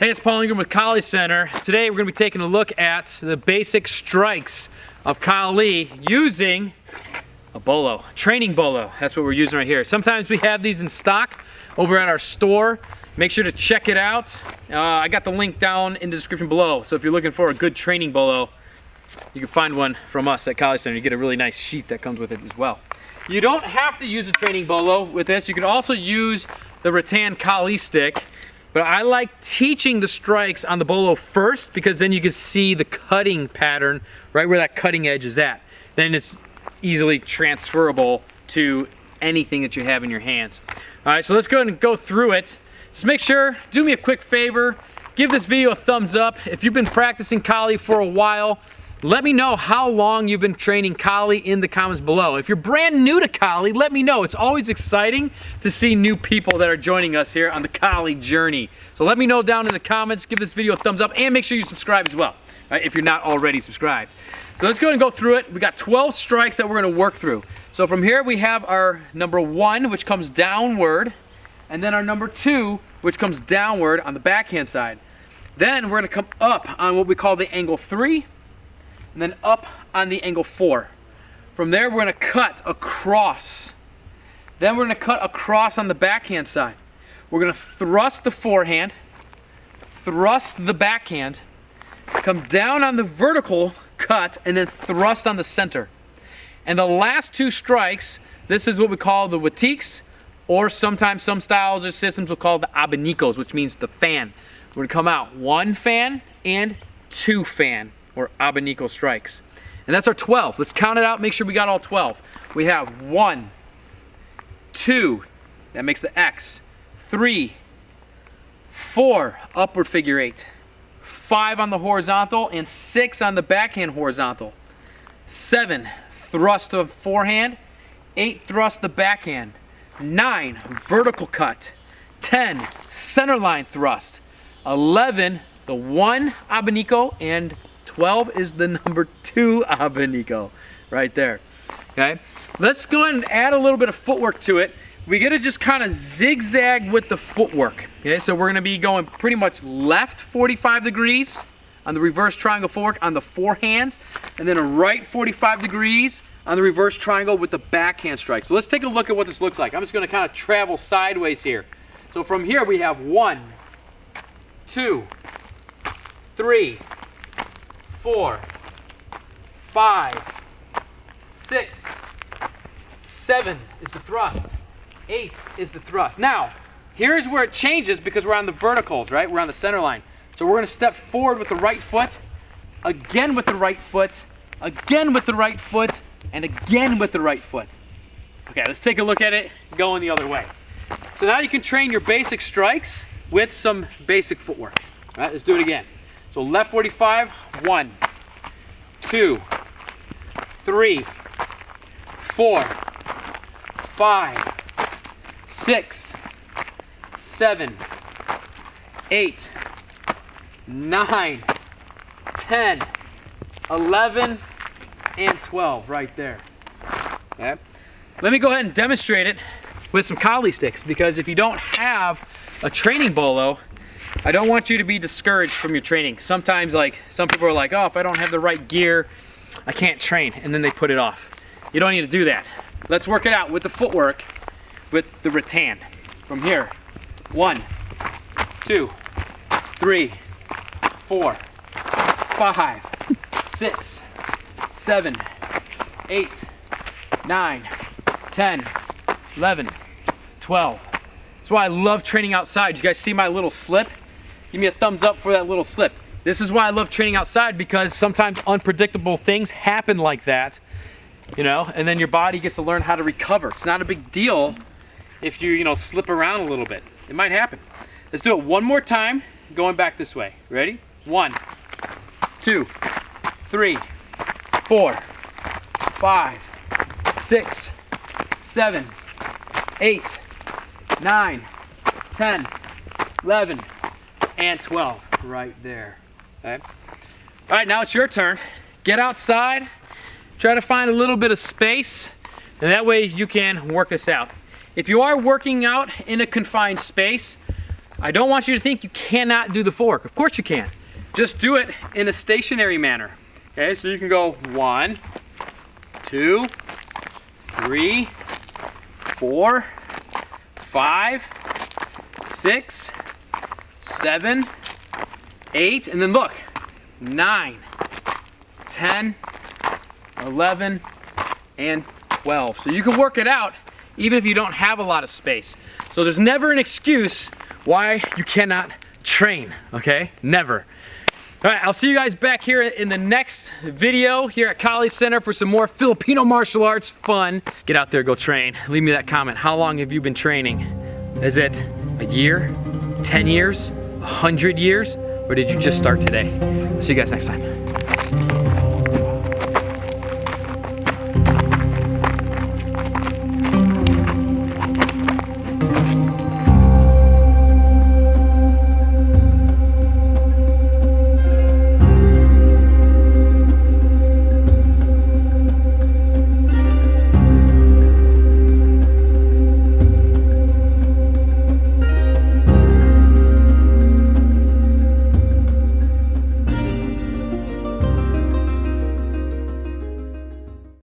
Hey, it's Paul Ingram with Kali Center. Today we're going to be taking a look at the basic strikes of Kali using a bolo, training bolo. That's what we're using right here. Sometimes we have these in stock over at our store. Make sure to check it out. I got the link down in the description below. So if you're looking for a good training bolo, you can find one from us at Kali Center. You get a really nice sheet that comes with it as well. You don't have to use a training bolo with this. You can also use the rattan Kali stick. But I like teaching the strikes on the bolo first because then you can see the cutting pattern right where that cutting edge is at. Then it's easily transferable to anything that you have in your hands. All right, so let's go ahead and go through it. Just make sure, do me a quick favor, give this video a thumbs up. If you've been practicing Kali for a while, let me know how long you've been training Kali in the comments below. If you're brand new to Kali, let me know. It's always exciting to see new people that are joining us here on the Kali journey. So let me know down in the comments, give this video a thumbs up, and make sure you subscribe as well, right, if you're not already subscribed. So let's go ahead and go through it. We got 12 strikes that we're gonna work through. So from here we have our number 1, which comes downward, and then our number 2, which comes downward on the backhand side. Then we're gonna come up on what we call the angle 3, and then up on the angle 4. From there, we're gonna cut across. Then we're gonna cut across on the backhand side. We're gonna thrust the forehand, thrust the backhand, come down on the vertical cut, and then thrust on the center. And the last 2 strikes, this is what we call the watiks, or sometimes some styles or systems will call the abanicos, which means the fan. We're gonna come out 1 fan and 2 fan, or abanico strikes. And that's our 12. Let's count it out, make sure we got all 12. We have 1, 2, that makes the X, 3, 4, upward figure 8, 5 on the horizontal, and 6 on the backhand horizontal, 7, thrust the forehand, 8, thrust the backhand, 9, vertical cut, 10, center line thrust, 11, the 1 abanico, and 12 is the number 2 abanico right there. Okay, let's go ahead and add a little bit of footwork to it. We gotta just kind of zigzag with the footwork. Okay, so we're gonna be going pretty much left 45 degrees on the reverse triangle footwork on the forehands, and then a right 45 degrees on the reverse triangle with the backhand strike. So let's take a look at what this looks like. I'm just gonna kind of travel sideways here. So from here we have 1, 2, 3, 4, 5, 6, 7 is the thrust, 8 is the thrust. Now, here's where it changes because we're on the verticals, right? We're on the center line. So we're gonna step forward with the right foot, again with the right foot, again with the right foot, and again with the right foot. Okay, let's take a look at it going the other way. So now you can train your basic strikes with some basic footwork. All right, let's do it again. So left 45, 1, 2, 3, 4, 5, 6, 7, 8, 9, 10, 11, and 12 right there. Okay. Let me go ahead and demonstrate it with some Kali sticks, because if you don't have a training bolo, I don't want you to be discouraged from your training. Sometimes, like, some people are like, oh, if I don't have the right gear, I can't train, and then they put it off. You don't need to do that. Let's work it out with the footwork with the rattan. From here, 1, 2, 3, 4, 5, 6, 7, 8, 9, 10, 11, 12. That's why I love training outside. You guys see my little slip? Give me a thumbs up for that little slip. This is why I love training outside, because sometimes unpredictable things happen like that, you know, and then your body gets to learn how to recover. It's not a big deal if you know, slip around a little bit. It might happen. Let's do it one more time, going back this way. Ready? 1, 2, 3, 4, 5, 6, 7, 8, 9, 10, 11, and 12 right there. Okay. All right, now it's your turn. Get outside, try to find a little bit of space, and that way you can work this out. If you are working out in a confined space, I don't want you to think you cannot do the footwork. Of course you can. Just do it in a stationary manner. Okay, so you can go 1, 2, 3, 4, 5, 6, 7, 8, and then look, 9, 10, 11, and 12. So you can work it out even if you don't have a lot of space. So there's never an excuse why you cannot train, okay? Never. All right, I'll see you guys back here in the next video here at College Center for some more Filipino martial arts fun. Get out there, go train. Leave me that comment. How long have you been training? Is it a year, 10 years, 100 years, or did you just start today? See you guys next time.